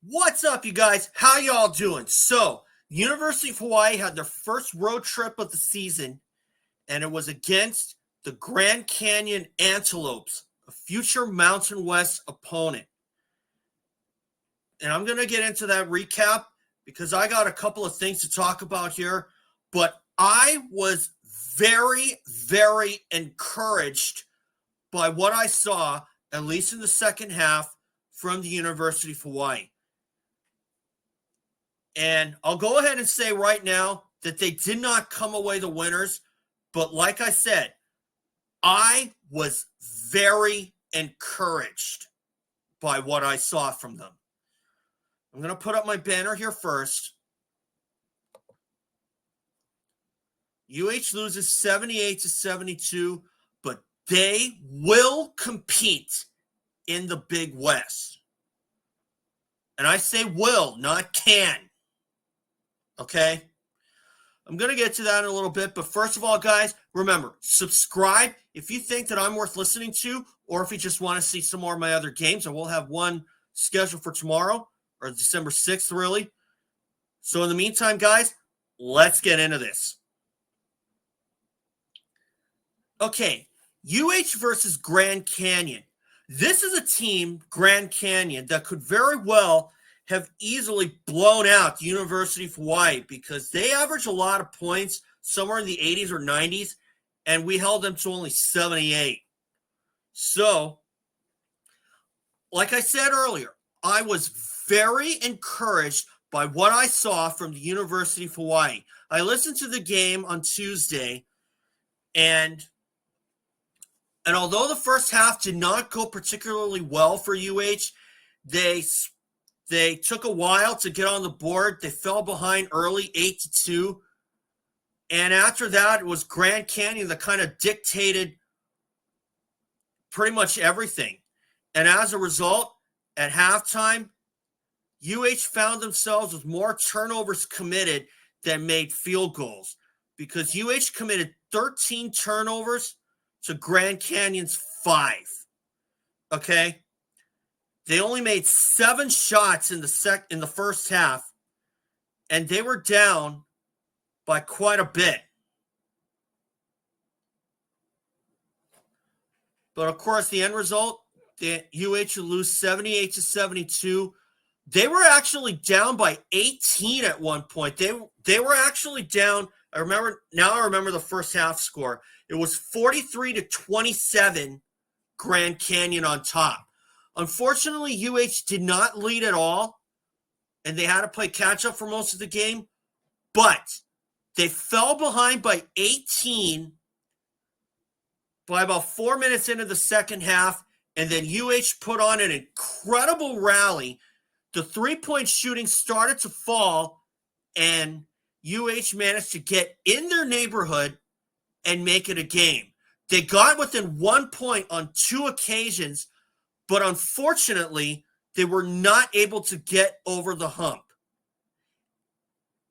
What's up, you guys? How y'all doing? So, University of Hawaii had their first road trip of the season, and it was against the Grand Canyon Antelopes, a future Mountain West opponent. And I'm going to get into that recap because I got a couple of things to talk about here, but I was very, very encouraged by what I saw, at least in the second half, from the University of Hawaii. And I'll go ahead and say right now that they did not come away the winners. But like I said, I was very encouraged by what I saw from them. I'm going to put up my banner here first. UH loses 78-72, but they will compete in the Big West. And I say will, not can. Okay, I'm going to get to that in a little bit. But first of all, guys, remember, subscribe if you think that I'm worth listening to, or if you just want to see some more of my other games. I will have one scheduled for tomorrow, or December 6th, really. So in the meantime, guys, let's get into this. Okay, UH versus Grand Canyon. This is a team, Grand Canyon, that could very well have easily blown out the University of Hawaii because they average a lot of points, somewhere in the 80s or 90s, and we held them to only 78. So, like I said earlier, I was very encouraged by what I saw from the University of Hawaii. I listened to the game on Tuesday, and although the first half did not go particularly well for UH, they took a while to get on the board. They fell behind early, 8-2. And after that, it was Grand Canyon that kind of dictated pretty much everything. And as a result, at halftime, UH found themselves with more turnovers committed than made field goals because UH committed 13 turnovers to Grand Canyon's 5. Okay? They only made 7 shots in the first half, and they were down by quite a bit. But of course, the end result, the UH will lose 78-72. They were actually down by 18 at one point. They were actually down. I remember the first half score. It was 43-27, Grand Canyon on top. Unfortunately, UH did not lead at all, and they had to play catch-up for most of the game, but they fell behind by 18 by about 4 minutes into the second half, and then UH put on an incredible rally. The three-point shooting started to fall, and UH managed to get in their neighborhood and make it a game. They got within 1 point on 2 occasions, but unfortunately, they were not able to get over the hump.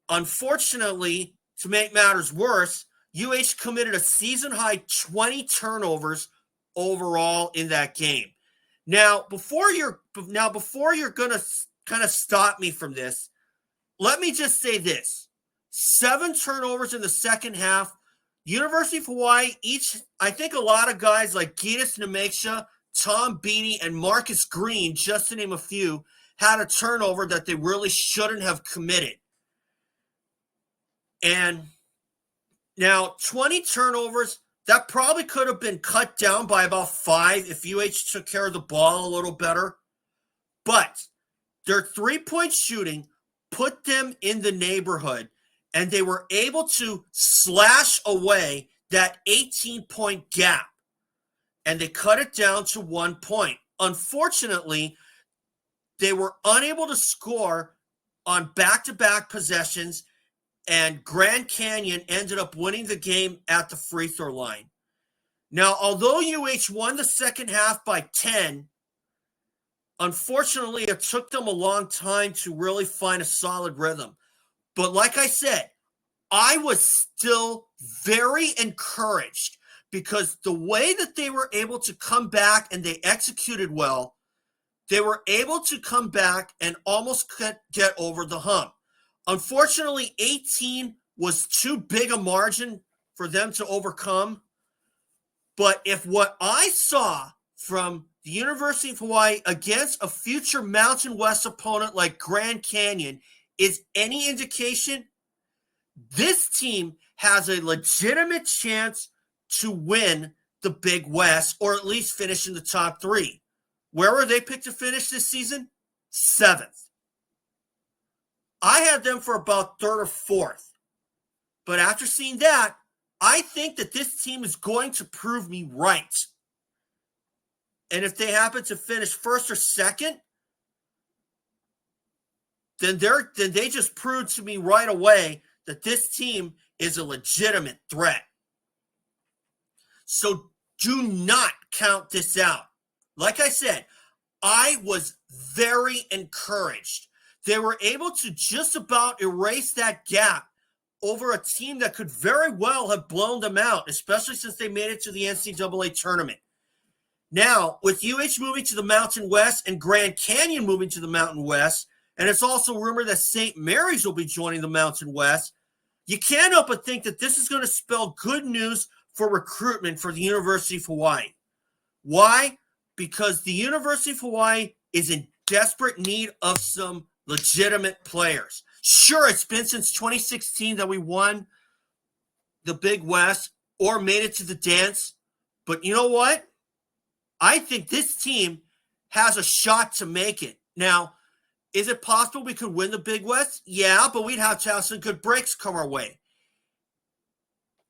Unfortunately, to make matters worse, UH committed a season-high 20 turnovers overall in that game. Now, before you're going to kind of stop me from this, let me just say this. 7 turnovers in the second half. University of Hawaii, I think a lot of guys like Gytis Nemeikša, Tom Beanie, and Marcus Green, just to name a few, had a turnover that they really shouldn't have committed. And now 20 turnovers, that probably could have been cut down by about 5 if UH took care of the ball a little better. But their three-point shooting put them in the neighborhood, and they were able to slash away that 18-point gap. And they cut it down to 1 point. Unfortunately, they were unable to score on back-to-back possessions, and Grand Canyon ended up winning the game at the free throw line. Now, although UH won the second half by 10, unfortunately, it took them a long time to really find a solid rhythm. But like I said, I was still very encouraged because the way that they were able to come back and they executed well, they were able to come back and almost get over the hump. Unfortunately, 18 was too big a margin for them to overcome. But if what I saw from the University of Hawaii against a future Mountain West opponent like Grand Canyon is any indication, this team has a legitimate chance to win the Big West, or at least finish in the top 3. Where were they picked to finish this season? 7th. I had them for about 3rd or 4th. But after seeing that, I think that this team is going to prove me right. And if they happen to finish 1st or 2nd, then they just proved to me right away that this team is a legitimate threat. So do not count this out. Like I said, I was very encouraged. They were able to just about erase that gap over a team that could very well have blown them out, especially since they made it to the NCAA tournament. Now, with UH moving to the Mountain West and Grand Canyon moving to the Mountain West, and it's also rumored that St. Mary's will be joining the Mountain West, you can't help but think that this is going to spell good news for recruitment for the University of Hawaii. Why? Because the University of Hawaii is in desperate need of some legitimate players. Sure, it's been since 2016 that we won the Big West or made it to the dance, but you know what? I think this team has a shot to make it. Now, is it possible we could win the Big West? Yeah, but we'd have to have some good breaks come our way.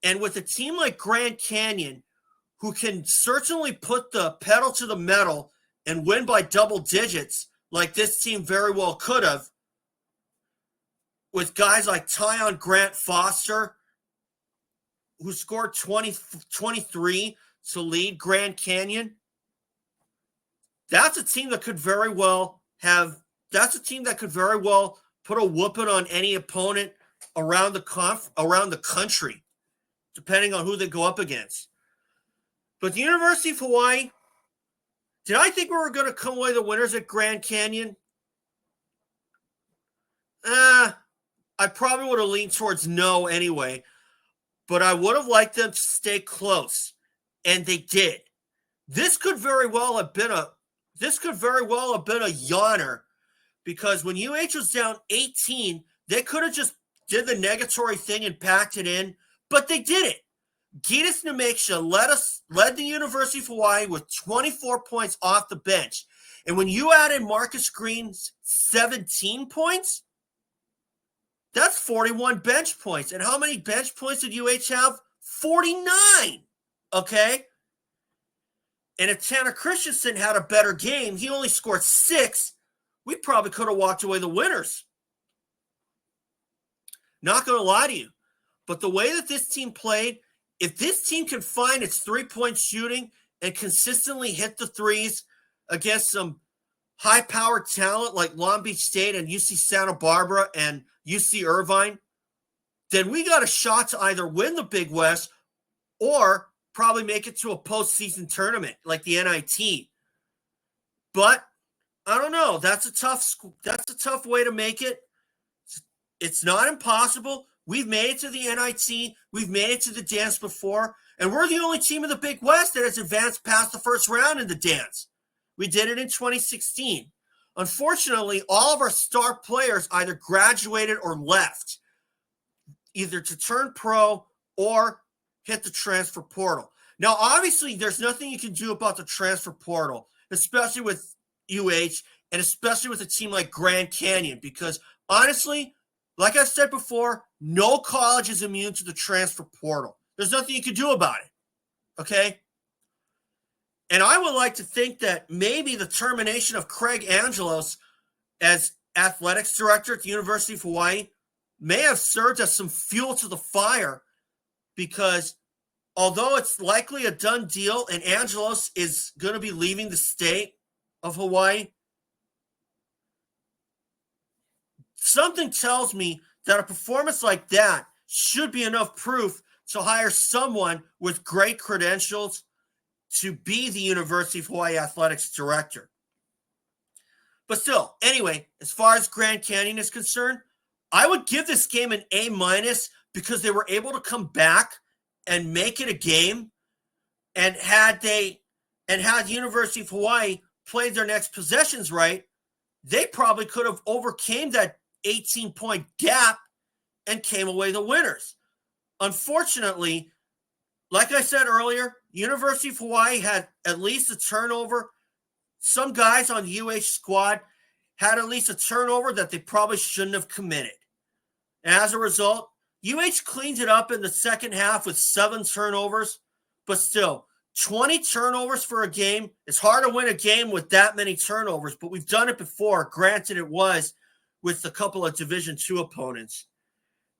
And with a team like Grand Canyon, who can certainly put the pedal to the metal and win by double digits, like this team very well could have, with guys like Tyon Grant-Foster, who scored 23 to lead Grand Canyon, that's a team that could very well put a whooping on any opponent around the country, depending on who they go up against. But the University of Hawaii, did I think we were going to come away the winners at Grand Canyon? I probably would have leaned towards no anyway, but I would have liked them to stay close, and they did. This could very well have been a yawner, because when UH was down 18, they could have just did the negatory thing and packed it in, but they did it. Gytis Nemeikša led the University of Hawaii with 24 points off the bench. And when you add in Marcus Green's 17 points, that's 41 bench points. And how many bench points did UH have? 49. Okay? And if Tanner Christensen had a better game, he only scored 6, we probably could have walked away the winners. Not going to lie to you. But the way that this team played, if this team can find its three-point shooting and consistently hit the threes against some high-powered talent like Long Beach State and UC Santa Barbara and UC Irvine, then we got a shot to either win the Big West or probably make it to a postseason tournament like the NIT. But I don't know. That's a tough way to make it. It's not impossible. We've made it to the NIT. We've made it to the dance before. And we're the only team in the Big West that has advanced past the first round in the dance. We did it in 2016. Unfortunately, all of our star players either graduated or left, either to turn pro or hit the transfer portal. Now, obviously, there's nothing you can do about the transfer portal, especially with UH and especially with a team like Grand Canyon, because honestly, like I've said before, no college is immune to the transfer portal. There's nothing you can do about it, okay? And I would like to think that maybe the termination of Craig Angelos as athletics director at the University of Hawaii may have served as some fuel to the fire, because although it's likely a done deal and Angelos is going to be leaving the state of Hawaii, something tells me that a performance like that should be enough proof to hire someone with great credentials to be the University of Hawaii athletics director. But still, anyway, as far as Grand Canyon is concerned, I would give this game an A- because they were able to come back and make it a game. And had University of Hawaii played their next possessions right, they probably could have overcame that 18-point gap and came away the winners. Unfortunately, like I said earlier, University of Hawaii had at least a turnover. Some guys on the UH squad had at least a turnover that they probably shouldn't have committed. And as a result, UH cleaned it up in the second half with 7 turnovers, but still, 20 turnovers for a game. It's hard to win a game with that many turnovers, but we've done it before. Granted, it was with a couple of Division II opponents.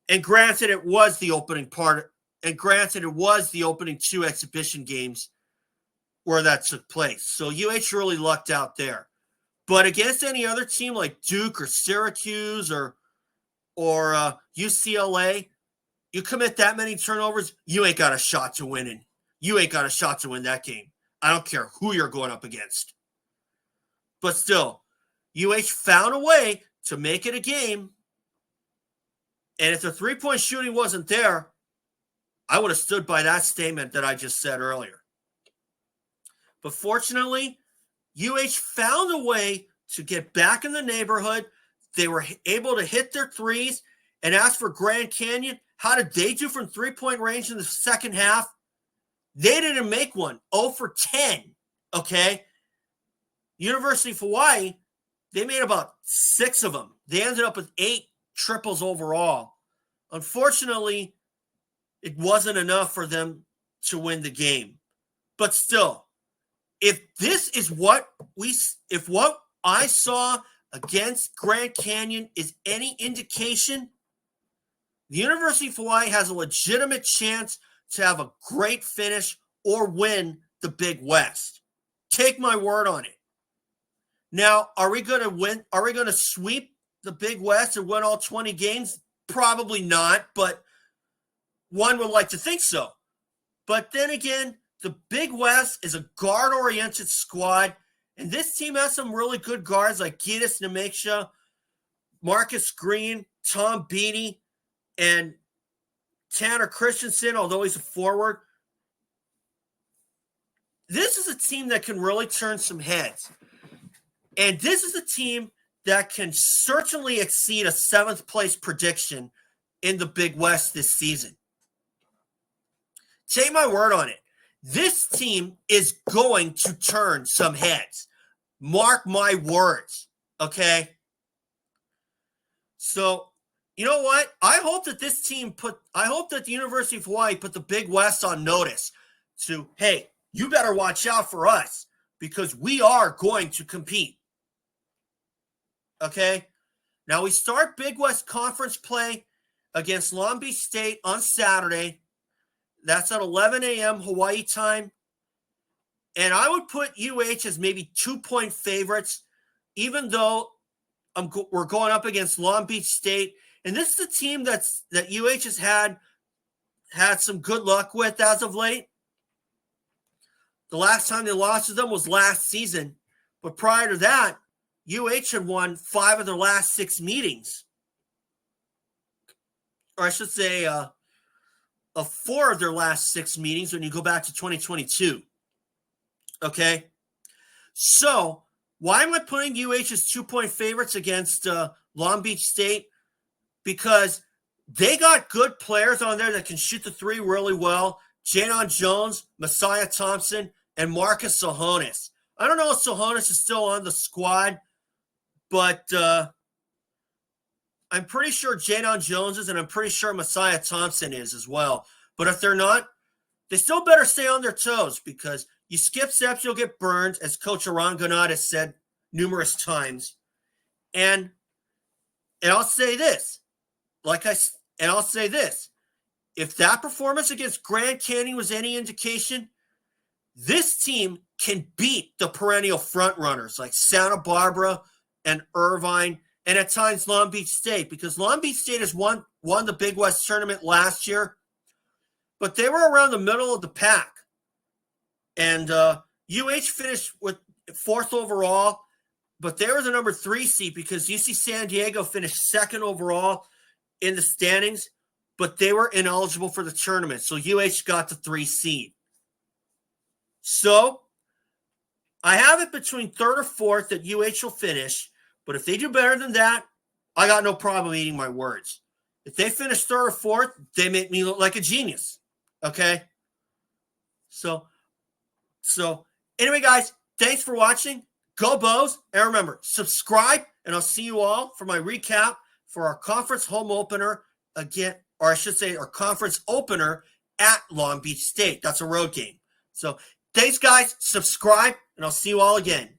And granted, it was the opening 2 exhibition games where that took place. So UH really lucked out there. But against any other team like Duke or Syracuse or UCLA, you commit that many turnovers, you ain't got a shot to win it. You ain't got a shot to win that game. I don't care who you're going up against. But still, UH found a way to make it a game. And if the 3-point shooting wasn't there, I would have stood by that statement that I just said earlier. But fortunately, UH found a way to get back in the neighborhood. They were able to hit their threes. And as for Grand Canyon, how did they do from 3-point range in the second half? They didn't make one. 0 for 10, okay? University of Hawaii, they made about 6 of them. They ended up with 8 triples overall. Unfortunately, it wasn't enough for them to win the game. But still, if what I saw against Grand Canyon is any indication, the University of Hawaii has a legitimate chance to have a great finish or win the Big West. Take my word on it. Now, are we going to win? Are we going to sweep the Big West and win all 20 games? Probably not, but one would like to think so. But then again, the Big West is a guard-oriented squad, and this team has some really good guards like Gytis Nemeikša, Marcus Green, Tom Beattie, and Tanner Christensen, although he's a forward. This is a team that can really turn some heads. And this is a team that can certainly exceed a 7th place prediction in the Big West this season. Take my word on it. This team is going to turn some heads. Mark my words, okay? So, you know what? I hope that the University of Hawaii put the Big West on notice to, hey, you better watch out for us because we are going to compete. Okay? Now we start Big West Conference play against Long Beach State on Saturday. That's at 11 a.m. Hawaii time. And I would put UH as maybe 2-point favorites, even though we're going up against Long Beach State. And this is a team that UH has had some good luck with as of late. The last time they lost to them was last season. But prior to that, UH had won 5 of their last 6 meetings. Or I should say 4 of their last 6 meetings when you go back to 2022. Okay? So, why am I putting UH as 2-point favorites against Long Beach State? Because they got good players on there that can shoot the 3 really well. Jadon Jones, Messiah Thompson, and Marcus Sohonis. I don't know if Sohonis is still on the squad, but I'm pretty sure Jadon Jones is, and I'm pretty sure Messiah Thompson is as well. But if they're not, they still better stay on their toes because you skip steps, you'll get burned, as Coach Aranganat has said numerous times. And I'll say this. I'll say this. If that performance against Grand Canyon was any indication, this team can beat the perennial frontrunners like Santa Barbara and Irvine and at times Long Beach State, because Long Beach State has won the Big West tournament last year, but they were around the middle of the pack. And UH finished with 4th overall. but they were the number 3 seed because UC San Diego finished 2nd overall in the standings, but they were ineligible for the tournament. So UH got the 3 seed. So I have it between 3rd or 4th that UH will finish, but if they do better than that, I got no problem eating my words. If they finish 3rd or 4th, they make me look like a genius. Okay? So anyway, guys, thanks for watching. Go Bows. And remember, subscribe, and I'll see you all for my recap for our conference home opener again, or I should say our conference opener at Long Beach State. That's a road game. So thanks, guys. Subscribe, and I'll see you all again.